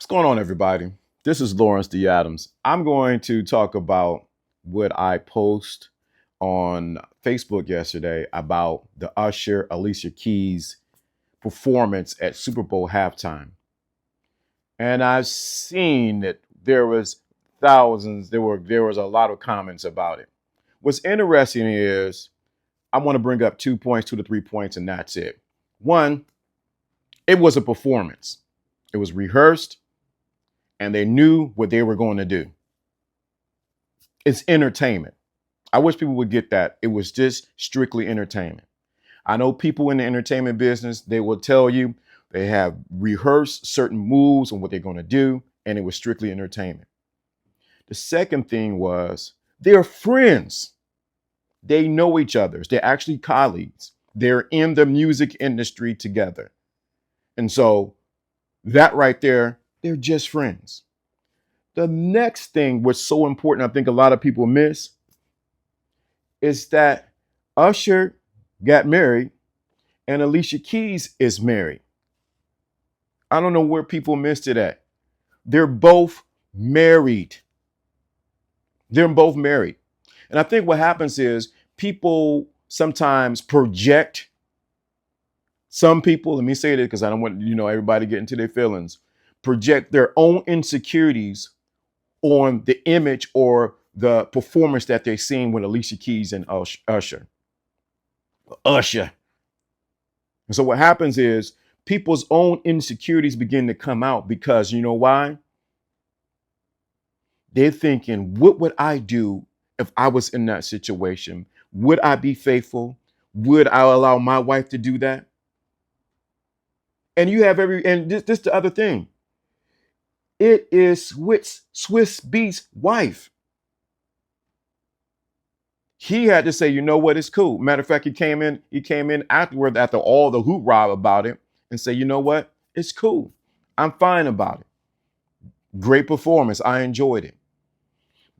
What's going on, everybody? This is Lawrence D. Adams. I'm going to talk about what I post on Facebook yesterday about the Usher Alicia Keys performance at Super Bowl halftime. And I've seen that there was thousands, there was a lot of comments about it. What's interesting is I want to bring up 2 points, 2 to 3 points, and that's it. One, it was a performance. It was rehearsed and they knew what they were going to do. It's entertainment. I wish people would get that. It was just strictly entertainment. I know people in the entertainment business, they will tell you they have rehearsed certain moves and what they're going to do, and it was strictly entertainment. The second thing was they're friends. They know each other. They're actually colleagues. They're in the music industry together. And so that right there, they're just friends. The next thing, what's so important, I think a lot of people miss, is that Usher got married and Alicia Keys is married. I don't know where people missed it at. They're both married. They're both married. And I think what happens is people sometimes project. Some people, let me say this because I don't want everybody to get into their feelings, project their own insecurities on the image or the performance that they're seeing with Alicia Keys and Usher. And so what happens is people's own insecurities begin to come out because you know why? They're thinking, what would I do if I was in that situation? Would I be faithful? Would I allow my wife to do that? And you have this the other thing. It is Swiss Beats' wife. He had to say, you know what, it's cool. Matter of fact, he came in afterward after all the hoorah about it and say, you know what, it's cool. I'm fine about it. Great performance. I enjoyed it.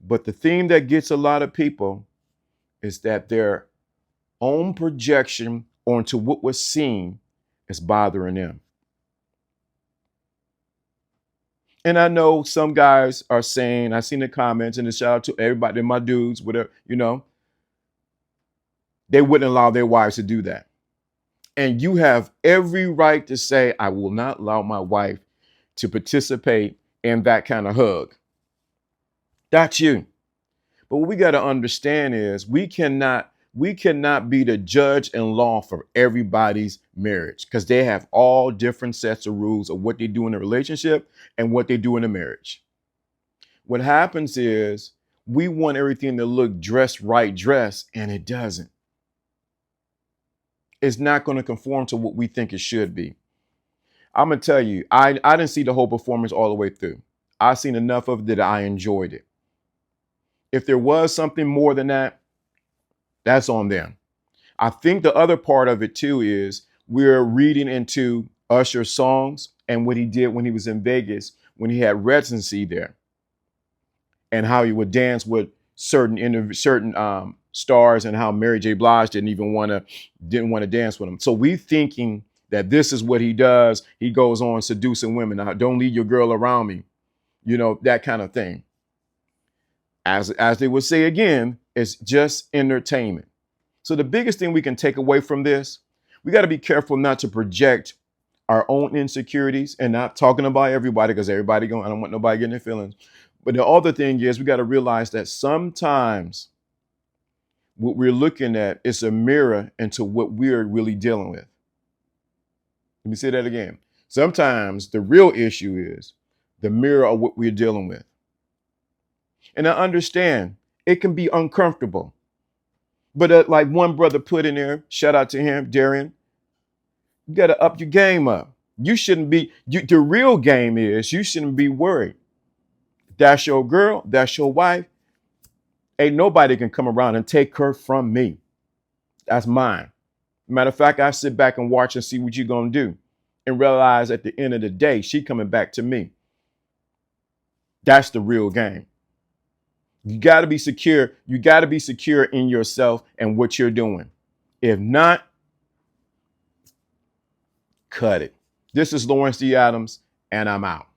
But the thing that gets a lot of people is that their own projection onto what was seen is bothering them. And I know some guys are saying, I've seen the comments and the shout out to everybody, my dudes, whatever, they wouldn't allow their wives to do that. And you have every right to say, I will not allow my wife to participate in that kind of hug. That's you. But what we got to understand is we cannot be the judge and law for everybody's marriage because they have all different sets of rules of what they do in a relationship and what they do in a marriage. What happens is we want everything to look dressed, and it doesn't. It's not going to conform to what we think it should be. I'm going to tell you, I didn't see the whole performance all the way through. I've seen enough of it that I enjoyed it. If there was something more than that, that's on them. I think the other part of it too is we're reading into Usher's songs and what he did when he was in Vegas, when he had residency there, and how he would dance with certain stars, and how Mary J. Blige didn't want to dance with him. So we thinking that this is what he does. He goes on seducing women. Now, don't leave your girl around me, that kind of thing. As they would say again, it's just entertainment. So the biggest thing we can take away from this, we got to be careful not to project our own insecurities, and not talking about everybody because everybody I don't want nobody getting their feelings. But the other thing is we got to realize that sometimes what we're looking at is a mirror into what we're really dealing with. Let me say that again. Sometimes the real issue is the mirror of what we're dealing with. And I understand it can be uncomfortable. But like one brother put in there, shout out to him, Darian, you got to up your game up. You shouldn't be, the real game is you shouldn't be worried. That's your girl, that's your wife. Ain't nobody can come around and take her from me. That's mine. Matter of fact, I sit back and watch and see what you're going to do and realize at the end of the day, she coming back to me. That's the real game. You got to be secure. You got to be secure in yourself and what you're doing. If not, cut it. This is Lawrence D. Adams, and I'm out.